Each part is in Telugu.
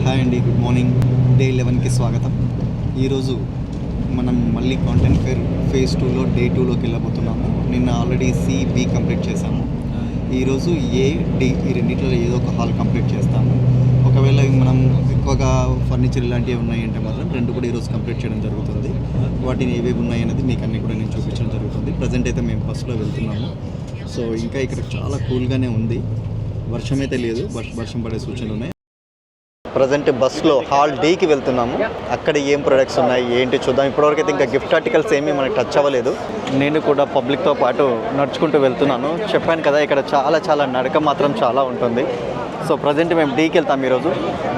హాయ్ అండి, గుడ్ మార్నింగ్. డే 11కి స్వాగతం. ఈరోజు మనం మళ్ళీ కాంటెంట్ ఫేర్ ఫేజ్ 2లో డే 2లోకి వెళ్ళబోతున్నాము. నిన్న ఆల్రెడీ C-B కంప్లీట్ చేశాము. ఈరోజు A-D ఈ రెండింటిలో ఏదో ఒక హాల్ కంప్లీట్ చేస్తాము. ఒకవేళ మనం ఎక్కువగా ఫర్నిచర్ ఇలాంటివి ఉన్నాయంటే మాత్రం రెండు కూడా ఈరోజు కంప్లీట్ చేయడం జరుగుతుంది. వాటిని ఏవేవి ఉన్నాయనేది మీకు అన్నీ కూడా నేను చూపించడం జరుగుతుంది. ప్రజెంట్ అయితే మేము బస్సులో వెళ్తున్నాము. సో ఇంకా ఇక్కడ చాలా కూల్గానే ఉంది. వర్షం అయితే లేదు, వర్షం పడే సూచనలు ఉన్నాయి. ప్రజెంట్ బస్సులో హాల్ డీకి వెళ్తున్నాము. అక్కడ ఏం ప్రొడక్ట్స్ ఉన్నాయి ఏంటి చూద్దాం. ఇప్పటివరకు అయితే ఇంకా గిఫ్ట్ ఆర్టికల్స్ ఏమీ మనకు టచ్ అవ్వలేదు. నేను కూడా పబ్లిక్తో పాటు నడుచుకుంటూ వెళ్తున్నాను. చెప్పాను కదా, ఇక్కడ చాలా నడక మాత్రం చాలా ఉంటుంది. సో ప్రజెంట్ మేము డీకి వెళ్తాం. ఈరోజు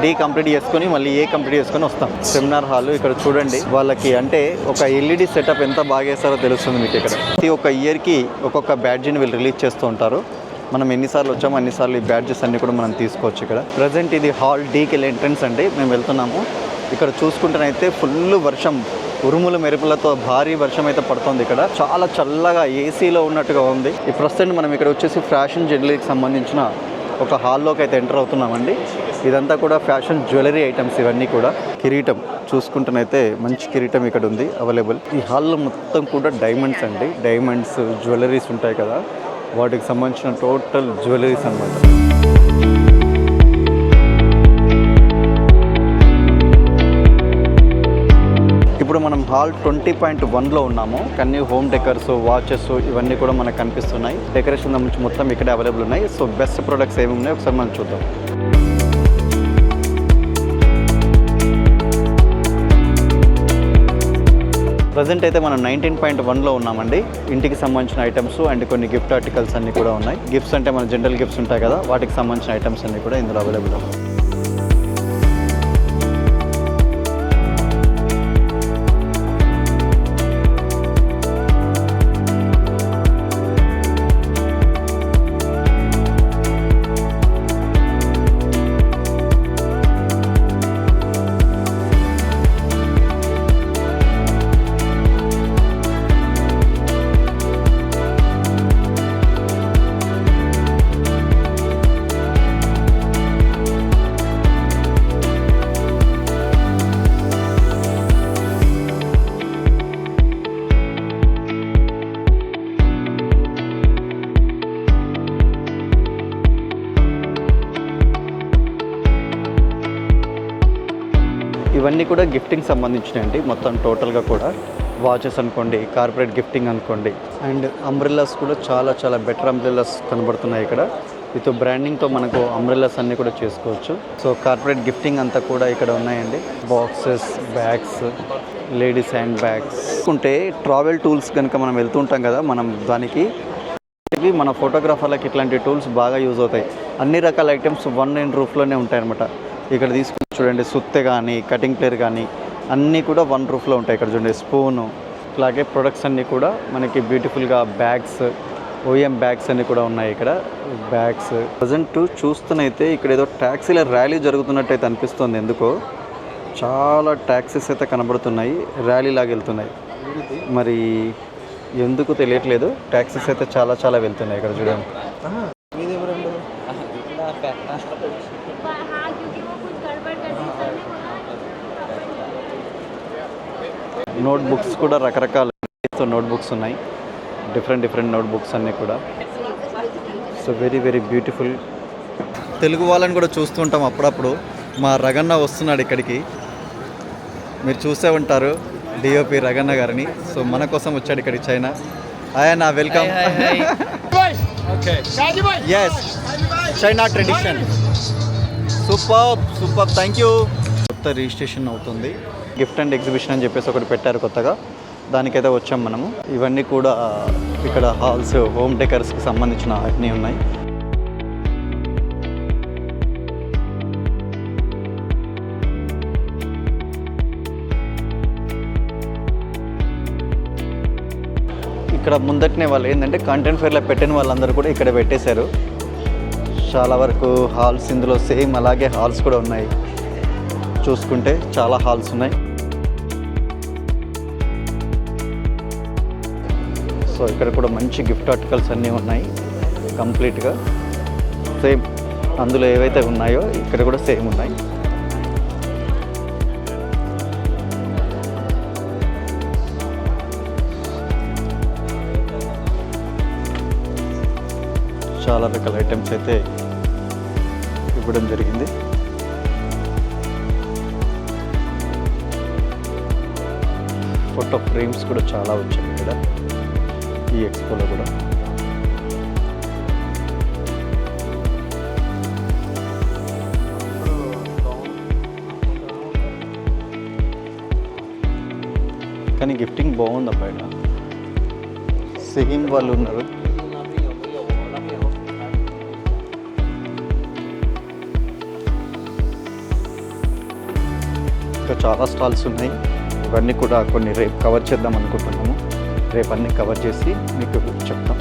డీ కంప్లీట్ చేసుకొని మళ్ళీ ఏ కంప్లీట్ చేసుకొని వస్తాం. సెమినార్ హాల్ ఇక్కడ చూడండి. వాళ్ళకి అంటే ఒక LED సెటప్ ఎంత బాగా వేస్తారో తెలుస్తుంది మీకు. ఇక్కడ ప్రతి ఒక్క ఇయర్కి ఒక్కొక్క బ్యాడ్జ్ని వీళ్ళు రిలీజ్ చేస్తూ ఉంటారు. మనం ఎన్నిసార్లు వచ్చామో అన్నిసార్లు ఈ బ్యాడ్జెస్ అన్నీ కూడా మనం తీసుకోవచ్చు. ఇక్కడ ప్రజెంట్ ఇది హాల్ డీకి వెళ్ళే ఎంట్రన్స్ అండి. మేము వెళ్తున్నాము. ఇక్కడ చూసుకుంటేనైతే ఫుల్ వర్షం, ఉరుముల మెరుపులతో భారీ వర్షం అయితే పడుతుంది. ఇక్కడ చాలా చల్లగా ఏసీలో ఉన్నట్టుగా ఉంది. ఈ ప్రస్తుతం మనం ఇక్కడ వచ్చేసి ఫ్యాషన్ జ్యువెలరీకి సంబంధించిన ఒక హాల్లోకి అయితే ఎంటర్ అవుతున్నామండి. ఇదంతా కూడా ఫ్యాషన్ జ్యువెలరీ ఐటమ్స్ ఇవన్నీ కూడా. కిరీటం చూసుకుంటేనైతే మంచి కిరీటం ఇక్కడ ఉంది అవైలబుల్. ఈ హాల్లో మొత్తం కూడా డైమండ్స్ అండి. డైమండ్స్ జ్యువెలరీస్ ఉంటాయి కదా, వాటికి సంబంధించిన టోటల్ జ్యువెలరీస్ అన్నమాట. ఇప్పుడు మనం హాల్ 20.1లో ఉన్నాము. అన్ని హోమ్ డెకర్స్, వాచెస్ ఇవన్నీ కూడా మనకు కనిపిస్తున్నాయి. డెకరేషన్ సంబంధించి మొత్తం ఇక్కడ అవైలబుల్ ఉన్నాయి. సో బెస్ట్ ప్రొడక్ట్స్ ఏమి ఉన్నాయో ఒకసారి మనం చూద్దాం. ప్రజెంట్ అయితే మనం 19.1లో ఉన్నామండి. ఇంటికి సంబంధించిన ఐటమ్స్ అండ్ కొన్ని గిఫ్ట్ ఆర్టికల్స్ అన్నీ కూడా ఉన్నాయి. గిఫ్ట్స్ అంటే మన జనరల్ గిఫ్ట్స్ ఉంటాయి కదా, వాటికి సంబంధించిన ఐటమ్స్ అన్నీ కూడా ఇందులో అవైలబుల్ ఉన్నాయి. ఇవన్నీ కూడా గిఫ్టింగ్ సంబంధించినవి మొత్తం టోటల్గా కూడా. వాచెస్ అనుకోండి, కార్పొరేట్ గిఫ్టింగ్ అనుకోండి, అండ్ అంబ్రెల్లాస్ కూడా చాలా బెటర్ అంబ్రెల్లాస్ కనబడుతున్నాయి ఇక్కడ. విత్ బ్రాండింగ్తో మనకు అంబ్రెల్లాస్ అన్నీ కూడా చేసుకోవచ్చు. సో కార్పొరేట్ గిఫ్టింగ్ అంతా కూడా ఇక్కడ ఉన్నాయండి. Boxes, bags, ladies hand bags ఉంటే ట్రావెల్ టూల్స్ కనుక మనం వెళ్తుంటాం కదా, మనం దానికి మన ఫోటోగ్రాఫర్లకి ఇట్లాంటి టూల్స్ బాగా యూజ్ అవుతాయి. అన్ని రకాల ఐటమ్స్ వన్ అండ్ రూఫ్లోనే ఉంటాయన్నమాట. ఇక్కడ తీసుకుని చూడండి, సుత్తె కానీ, కటింగ్ ప్లేర్ కానీ అన్నీ కూడా వన్ రూఫ్లో ఉంటాయి. ఇక్కడ చూడండి, స్పూను, అలాగే ప్రొడక్ట్స్ అన్నీ కూడా మనకి బ్యూటిఫుల్గా బ్యాగ్స్, OEM బ్యాగ్స్ అన్నీ కూడా ఉన్నాయి ఇక్కడ. బ్యాగ్స్ ప్రజెంట్ చూస్తున్నైతే ఇక్కడ ఏదో ట్యాక్సీల ర్యాలీ జరుగుతున్నట్టయితే అనిపిస్తుంది. ఎందుకో చాలా ట్యాక్సీస్ అయితే కనబడుతున్నాయి, ర్యాలీ లాగా వెళ్తున్నాయి. మరి ఎందుకు తెలియట్లేదు. ట్యాక్సీస్ అయితే చాలా వెళ్తున్నాయి ఇక్కడ చూడండి. నోట్ బుక్స్ కూడా రకరకాల నోట్ బుక్స్ ఉన్నాయి. డిఫరెంట్ నోట్ బుక్స్ అన్నీ కూడా. So very beautiful. తెలుగు వాళ్ళని కూడా చూస్తుంటాం అప్పుడప్పుడు. మా రగన్న వస్తున్నాడు ఇక్కడికి, మీరు చూసే ఉంటారు, DOP రగన్న గారిని. సో మన కోసం వచ్చాడు ఇక్కడికి చైనా. ఆయన welcome. Yes, China tradition. Super thank you. కొత్త రిజిస్ట్రేషన్ అవుతుంది. గిఫ్ట్ అండ్ ఎగ్జిబిషన్ అని చెప్పేసి ఒకటి పెట్టారు కొత్తగా, దానికైతే వచ్చాం మనము. ఇవన్నీ కూడా ఇక్కడ హాల్స్, హోమ్ డెకర్స్కి సంబంధించిన అన్నీ ఉన్నాయి. ఇక్కడ ముందటనే వాళ్ళు ఏంటంటే కంటెంట్ ఫేర్లో పెట్టిన వాళ్ళందరూ కూడా ఇక్కడ పెట్టేశారు. చాలా వరకు హాల్స్ ఇందులో సేమ్ అలాగే హాల్స్ కూడా ఉన్నాయి. చూసుకుంటే చాలా హాల్స్ ఉన్నాయి. సో ఇక్కడ కూడా మంచి గిఫ్ట్ ఆర్టికల్స్ అన్నీ ఉన్నాయి కంప్లీట్గా సేమ్. అందులో ఏవైతే ఉన్నాయో ఇక్కడ కూడా సేమ్ ఉన్నాయి. చాలా రకాల ఐటమ్స్ అయితే ఇవ్వడం జరిగింది. ఫోటో ఫ్రేమ్స్ కూడా చాలా వచ్చాయి ఇక్కడ ఈ ఎక్స్పోలో కూడా. కానీ గిఫ్టింగ్ బాగుంది అబ్బాయి. సేమ్ వాళ్ళు ఉన్నారు. ఇంకా చాలా స్టాల్స్ ఉన్నాయి. ఇవన్నీ కూడా కొన్ని రేపు కవర్ చేద్దాం అనుకుంటున్నాము. రేపు అన్నీ కవర్ చేసి మీకు చెప్తాం.